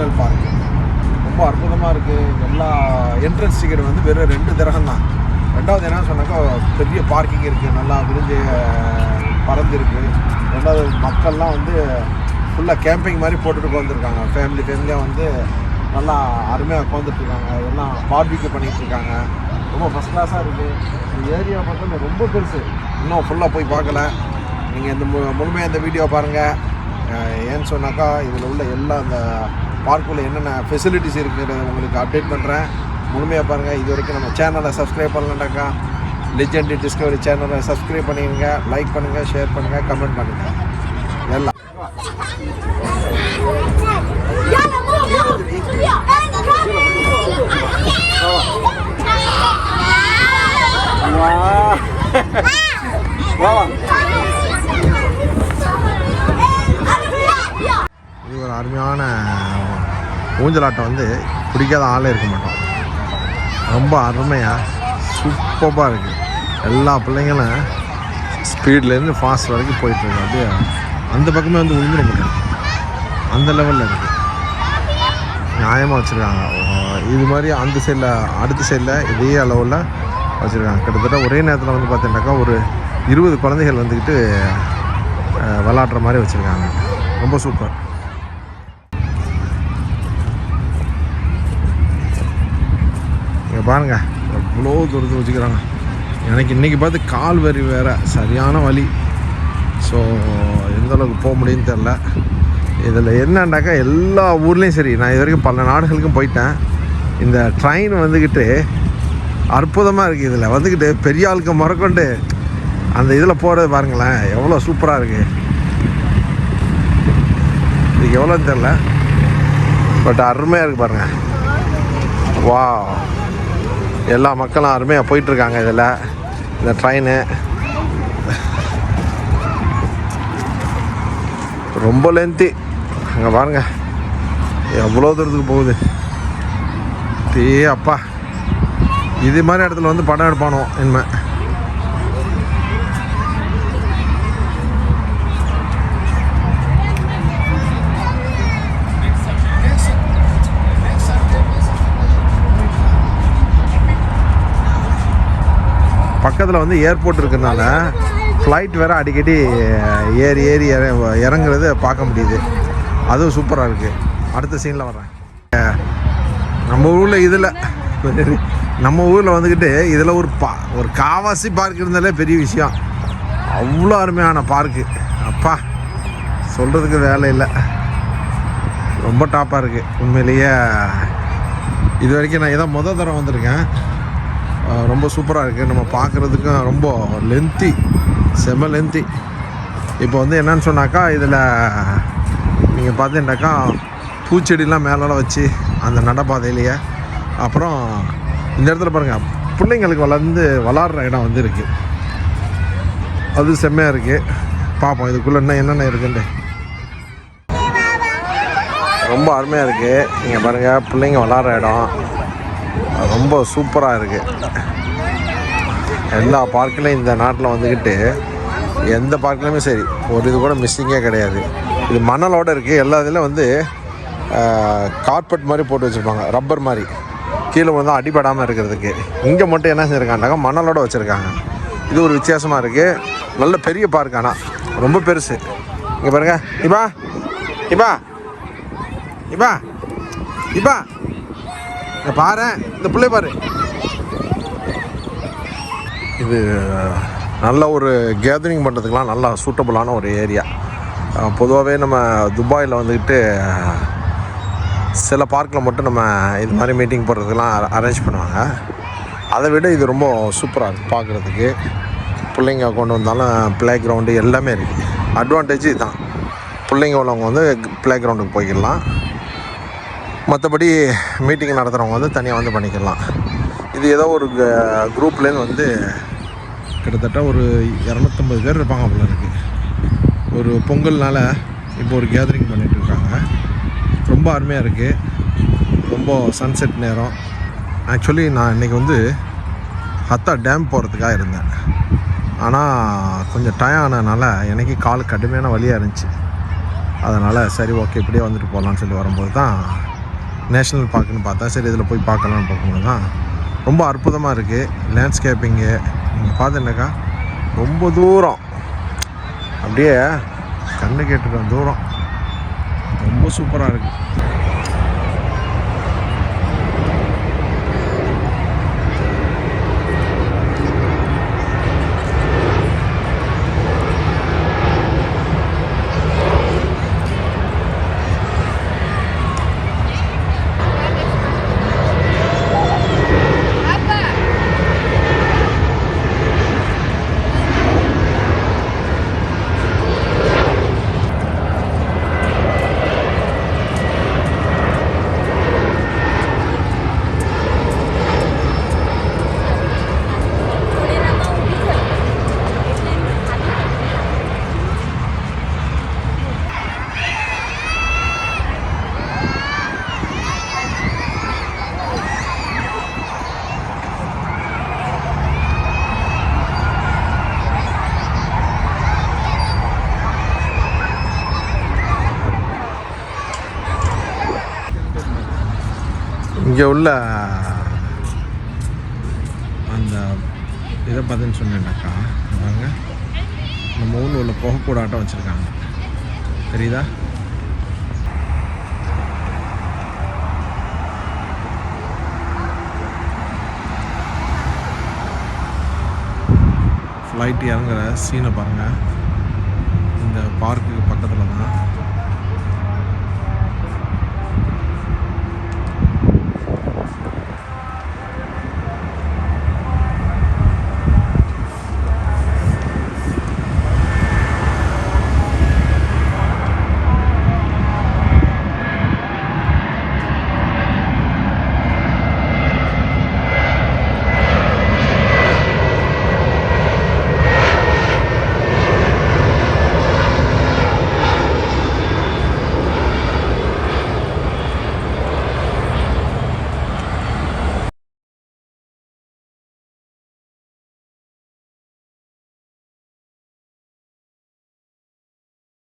Botanical park ரொம்ப அற்புதமாக இருக்குது. எல்லா என்ட்ரன்ஸ் டிக்கெட் வந்து வெறும் 2 திரகம் தான். ரெண்டாவது என்ன சொன்னாக்கா பெரிய பார்க்கிங் இருக்குது, நல்லா விரிஞ்சு பறந்து இருக்குது. ரெண்டாவது மக்கள்லாம் வந்து ஃபுல்லாக கேம்பிங் மாதிரி போட்டுட்டு உட்காந்துருக்காங்க. ஃபேமிலியாக வந்து நல்லா அருமையாக உட்காந்துட்ருக்காங்க. எல்லாம் பார்பிக்யூ பண்ணிகிட்ருக்காங்க. ரொம்ப ஃபஸ்ட் கிளாஸாக இருக்குது. இந்த ஏரியா பார்த்தோன்னா ரொம்ப பெருசு. இன்னும் ஃபுல்லாக போய் பார்க்கல. நீங்கள் இந்த முழுமையாக இந்த வீடியோ பாருங்கள். ஏன்னு சொன்னாக்கா இதில் உள்ள எல்லா அந்த பார்க்குள்ள என்னென்ன ஃபெசிலிட்டிஸ் இருக்குங்கிறத உங்களுக்கு அப்டேட் பண்ணுறேன். முழுமையாக பாருங்கள். இது வரைக்கும் நம்ம சேனலை சப்ஸ்கிரைப் பண்ணலண்டாக்கா லெஜெண்ட் டிஸ்கவரி சேனலை சப்ஸ்கிரைப் பண்ணிடுங்க, லைக் பண்ணுங்கள், ஷேர் பண்ணுங்கள், கமெண்ட் பண்ணுங்கள். எல்லாம் இது ஒரு அருமையான ஊஞ்சலாட்டம் வந்து பிடிக்காத ஆளே இருக்க மாட்டோம். ரொம்ப அருமையாக சூப்பராக இருக்குது. எல்லா பிள்ளைங்களும் ஸ்பீட்லேருந்து ஃபாஸ்ட் வரைக்கும் போயிட்டுருக்கு. அப்படியே அந்த பக்கமே வந்து விழுந்துட முடியும், அந்த லெவலில் இருக்குது. நியாயமாக வச்சுருக்காங்க. இது மாதிரி அந்த சைடில் அடுத்த சைடில் இதே அளவில் வச்சுருக்காங்க. கிட்டத்தட்ட ஒரே நேரத்தில் வந்து பார்த்தீங்கன்னாக்கா ஒரு 20 குழந்தைகள் வந்துக்கிட்டு விளாட்ற மாதிரி வச்சுருக்காங்க. ரொம்ப சூப்பர். இங்கே பாருங்கள் எவ்வளோ தூரத்தில் வச்சுக்கிறாங்க. எனக்கு இன்றைக்கி பார்த்து கால் வரி வேறு சரியான வலி. ஸோ எந்தளவுக்கு போக முடியும்னு தெரில. இதில் என்னன்னாக்கா எல்லா ஊர்லேயும் சரி, நான் இது வரைக்கும் பல நாடுகளுக்கும் போயிட்டேன். இந்த ட்ரெயின் வந்துக்கிட்டு அற்புதமாக இருக்குது. இதில் வந்துக்கிட்டு பெரிய ஆளுக்கு மறக்கொண்டு அந்த இதில் போகிறது பாருங்களேன், எவ்வளோ சூப்பராக இருக்குது. இதுக்கு எவ்வளோன்னு தெரில, பட் அருமையாக இருக்குது பாருங்கள். வா, எல்லா மக்களும் அருமையாக போயிட்டுருக்காங்க இதில். இந்த ட்ரெயின் ரொம்ப லென்த்தி. அங்கே பாருங்கள் எவ்வளோ தூரத்துக்கு போகுது. அப்பா, இது மாதிரி இடத்துல வந்து படம் எடுப்பானோ இனிமே. பக்கத்தில் வந்து ஏர்போர்ட் இருக்கிறதுனால ஃப்ளைட் வேறு அடிக்கடி ஏறி இறங்குறது பார்க்க முடியுது. அதுவும் சூப்பராக இருக்குது. அடுத்த சீனில் வர்றேன். நம்ம ஊரில் இதில் நம்ம ஊரில் வந்துக்கிட்டு இதில் ஒரு காவாசி பார்க் இருந்தாலே பெரிய விஷயம். அவ்வளோ அருமையான பார்க்கு. அப்பா, சொல்கிறதுக்கு வேலை இல்லை. ரொம்ப டாப்பாக இருக்குது உண்மையிலேயே. இது வரைக்கும் நான் இதான் முதல் தடவை வந்திருக்கேன். ரொம்ப சூப்பராக இருக்குது. நம்ம பார்க்குறதுக்கும் ரொம்ப லென்த்தி, செம லென்த்தி. இப்போ வந்து என்னன்னு சொன்னாக்கா இதில் நீங்கள் பார்த்தீங்கன்னாக்கா பூச்செடிலாம் மேலெல்லாம் வச்சு அந்த நடப்பாதையிலேயே. அப்புறம் இந்த இடத்துல பாருங்கள் பிள்ளைங்களுக்கு விளாட்ற இடம் வந்து இருக்குது. அது செம்மையாக இருக்குது. பார்ப்போம் இதுக்குள்ளே என்னென்ன இருக்குன்ட்டு. ரொம்ப அருமையாக இருக்குது. நீங்கள் பாருங்கள் பிள்ளைங்க விளாட்ற இடம் ரொம்ப சூப்பராக இருக்குது. எல்லா பார்க்லையும் இந்த நாட்டில் வந்துக்கிட்டு எந்த பார்க்லையுமே சரி ஒரு இது கூட மிஸ்ஸிங்கே கிடையாது. இது மணலோடு இருக்குது. எல்லா இதில் வந்து கார்பெட் மாதிரி போட்டு வச்சுருப்பாங்க, ரப்பர் மாதிரி கீழே வந்து அடிபடாமல் இருக்கிறதுக்கு. இங்கே மட்டும் என்ன செஞ்சுருக்காங்கனாக்கா மணலோடு வச்சுருக்காங்க. இது ஒரு வித்தியாசமாக இருக்குது. நல்ல பெரிய பார்க், ஆனால் ரொம்ப பெருசு. இங்கே பாருங்கள். இப்பா இப்பா இப்பா இப்பா இங்கே பாரு, இந்த பிள்ளை பாரு. இது நல்ல ஒரு கேதரிங் பண்ணுறதுக்கெலாம் நல்லா சூட்டபுளான ஒரு ஏரியா. பொதுவாகவே நம்ம துபாயில் வந்துக்கிட்டு சில பார்க்கில் மட்டும் நம்ம இது மாதிரி மீட்டிங் போடுறதுக்கெலாம் அரேஞ்ச் பண்ணுவாங்க. அதை விட இது ரொம்ப சூப்பராக இருக்குது பார்க்குறதுக்கு. பிள்ளைங்க கொண்டு வந்தாலும் ப்ளே கிரவுண்டு எல்லாமே இருக்குது. அட்வான்டேஜ் இதுதான். பிள்ளைங்க உள்ளவங்க வந்து ப்ளே கிரவுண்டுக்கு போய்க்கலாம். மற்றபடி மீட்டிங் நடத்துகிறவங்க வந்து தனியாக வந்து பண்ணிக்கலாம். இது ஏதோ ஒரு குரூப்லேருந்து வந்து கிட்டத்தட்ட ஒரு 250 பேர் இருப்பாங்க போல இருக்குது. ஒரு பொங்கல்னால் இப்போ ஒரு கேதரிங் பண்ணிகிட்டு இருக்காங்க. ரொம்ப அருமையாக இருக்குது. ரொம்ப சன்செட் நேரம். ஆக்சுவலி நான் இன்றைக்கி வந்து ஹத்தா டேம் போகிறதுக்காக இருந்தேன். ஆனால் கொஞ்சம் டயம் ஆனதுனால எனக்கு கால் கடுமையான வலியாக இருந்துச்சு. அதனால் சரி ஓகே இப்படியே வந்துட்டு போகலான்னு சொல்லி வரும்போது தான் நேஷ்னல் பார்க்குன்னு பார்த்தா சரி இதில் போய் பார்க்கலான்னு பார்க்கும்போது தான் ரொம்ப அற்புதமாக இருக்குது. லேண்ட்ஸ்கேப்பிங்கு நீங்கள் பார்த்துனாக்கா ரொம்ப தூரம் அப்படியே கண்ணு கேட்டுக்கிற தூரம் ரொம்ப சூப்பராக இருக்குது. இங்கே உள்ள அந்த இதை பார்த்துன்னு சொன்னேன்னாக்கா பாருங்க, நம்ம ஊரில் உள்ள புகைக்கூடாட்டம் வச்சுருக்காங்க தெரியுதா? ஃப்ளைட் இறங்குற சீனை பாருங்கள். இந்த பார்க்குக்கு பக்கத்தில் தான்